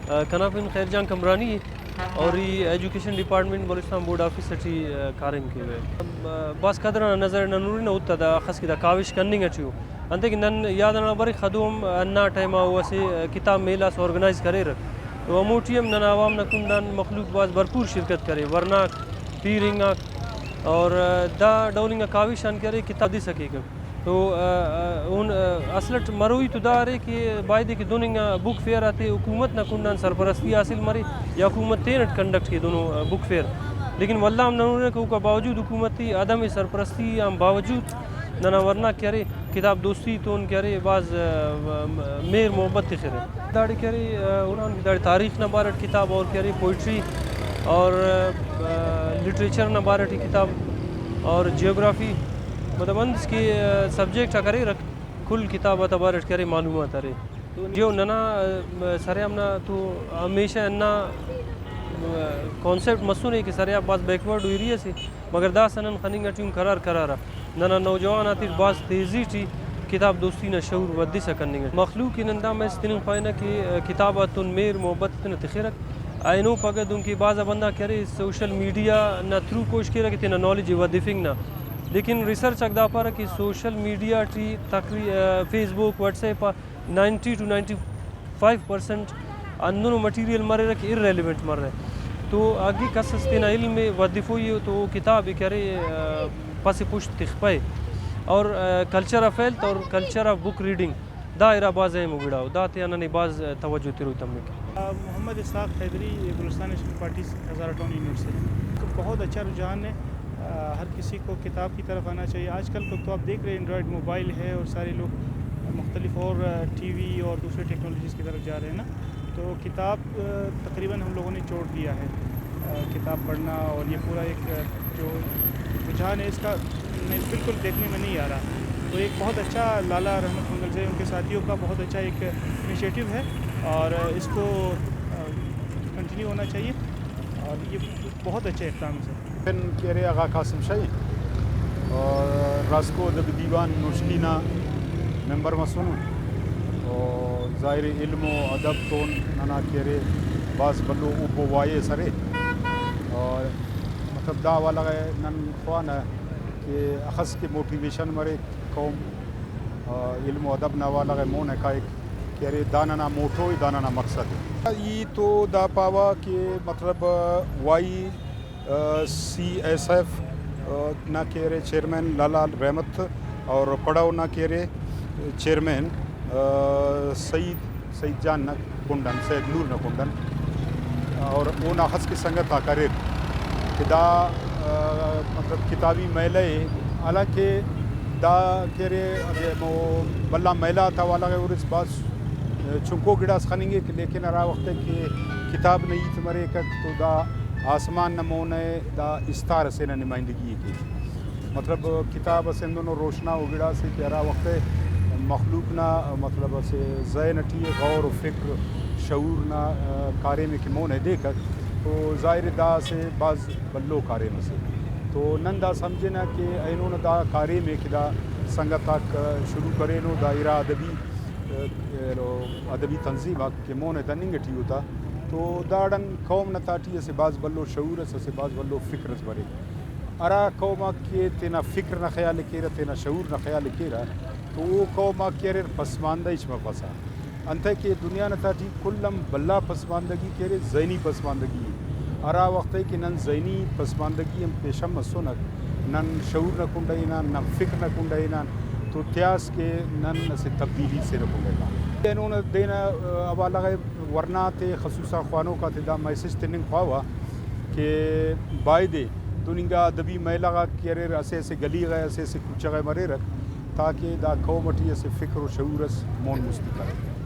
کنافین خیر جان کمرانی اور یہ education department Balochistan board office اٹھی کارم کی ہوئے بس قدر نظر ننوری نہ ہوتا دا خس کی دا کاوش کننگ اچھو انتے کہ نن یادنا بری خدوم انا ٹائما ہوا سے کتاب میلاس آرگنائز کرے رکھ تو موٹیم نن عوام نکن دن مخلوق باز بھرپور شرکت کرے ورنہ پیرنگ اور دا ڈولنگ کاوشان کرے کتاب دی سکے گا تو ان اصلٹ مروئی تو دا رہے کہ باید کہ دونوں بک فیئر آتے حکومت نہ کنڈان سرپرستی حاصل مرے یا حکومت تینٹ کنڈکٹ کے دونوں بک فیئر لیکن واللہ ہم نہ کہ کا باوجود حکومتی عدم سرپرستی ہم باوجود نہ ورنہ کرے کتاب دوستی تو ان کرے بعض میر محبت تخرے داڑی کرے انہوں نے داڑی تاریخ نہ بارٹ کتاب اور کرے پوئٹری اور لٹریچر نہ بارٹ کتاب اور جیوگرافی مطلب اس کی سبجیکٹ کرے رکھ کل کتاب بارٹ کرے معلومات ارے جو ننا سرے ہم نہ تو ہمیشہ نہ کانسیپٹ مسون ہے کہ سرے آپ بعض بیکورڈ ہوئی رہی ہے سے مگر دا سنن خننگا ٹیم قرار ننا نوجوان آتی بعض تیزی ٹی کتاب دوستی نہ شعور ودی سکننگ مخلوق کی نندا میں استنم خواہنا کہ کتاباتن میر محبت نہ تخیرک اینو پگد ان کی بعض بندہ کرے سوشل میڈیا نہ تھرو کوشش کرے کہ تینا نالج ودیفنگ نہ لیکن ریسرچ اگدا پارا کہ سوشل میڈیا ٹی Facebook WhatsApp 90 to 95% اندونو مٹیریل مرے رکھ irrelevant مر رہے تو آگی کسس تینا علم میں ودیفوئی تو کتاب کرے پس پشت تخپے اور کلچر آف ہیلتھ اور کلچر آف بک ریڈنگ دائرہ باز ہے مگڑاؤ دا تیانا نے باز توجہ تیرو تمک محمد اسحاق حیدری بلوچستان نیشنل پارٹی ہزارہ ٹاؤن یونیورسٹی بہت اچھا رجحان ہے ہر کسی کو کتاب کی طرف آنا چاہیے آج کل تو آپ دیکھ رہے ہیں اینڈرائڈ موبائل ہے اور سارے لوگ مختلف اور ٹی وی اور دوسرے ٹیکنالوجیز کی طرف جا رہے ہیں نا تو کتاب تقریباً ہم لوگوں نے چھوڑ دیا ہے کتاب پڑھنا اور یہ پورا ایک جو رجحان ہے اس کا بالکل دیکھنے میں نہیں آ رہا تو ایک بہت اچھا لالا رحمت منگل سے ان کے ساتھیوں کا بہت اچھا ایک انیشیٹو ہے اور اس کو کنٹینیو ہونا چاہیے اور یہ بہت اچھے اقدام سے کیرے آغا قاسم شاہی اور راسکو ادب دیوان نوشلینا ممبر مسون اور ظاہر علم و ادب تون ننا کیرے باز بلو اوپو وائے سرے اور مطلب دا والا نن خوانا کہ اخص کے موٹیویشن مرے قوم علم و ادب نا والا مون ہے کا ایک کیرے داننا موٹو داننا مقصد ہے یہ تو دا پاوا کہ مطلب وائی سی ایس ایف نہ کہرے چیئرمین لالا رحمت اور پڑاؤ نہ کہرے چیئرمین سعید جان نہ کنڈن سید نور نہ کنڈن اور وہ ناخذ کی سنگت آکارے کہ دا مطلب کتابی میلے حالانکہ دا کہرے بلا میلہ تھا والا اور اس بات چنکو گڑاس خنیں لیکن ارا وقت ہے کہ کتاب نہیں تمہارے تو دا آسمان نمونے دا استار سے نمائندگی کی مطلب کتاب سے دونوں روشنا اگڑا سے پیارا وقت مخلوق نہ مطلب سے ذہن ٹی غور و فکر شعور نہ کارے میں کہ مون ہے دے کر تو ظاہر دا سے بعض بلو کارے میں سے تو نن دا سمجھے نا کہ اینوں نے دا کارے میں کہ دا سنگت تک شروع کرے نو دائرہ ادبی تنظیم کہ مون ہے دننگٹی ہوتا تو داڑن قوم نہ تاٹی سے بعض بلو شعور سے بعض بلو فکر بھرے ارا قوما کے تینا فکر نہ خیال کیرا تینا شعور نہ خیال کیرا تو وہ قوما کیرے پسماندہ اچ میں پسا انتہ کہ دنیا نہ تاٹی کلم بلا پسماندگی کیرے ذہنی پسماندگی ارا وقت ہے کہ نن ذہنی پسماندگی ہم پیشم سنک نن شعور نہ کنڈائینا نہ فکر نہ کنڈائینا تو تیاس کے نن سے تبدیلی سے نہ کنڈائینا انہوں نے دینا حوالہ ورنہ تے خصوصا خوانوں کا تدا میسج تننگ خواہ کہ بائدے دنگا ادبی میلہ گا کیرے ایسے ایسے گلی گئے ایسے ایسے کچھ گئے مرے رکھ تاکہ دا قوم اٹھی ایسے فکر و شعور اس مون مستی کرے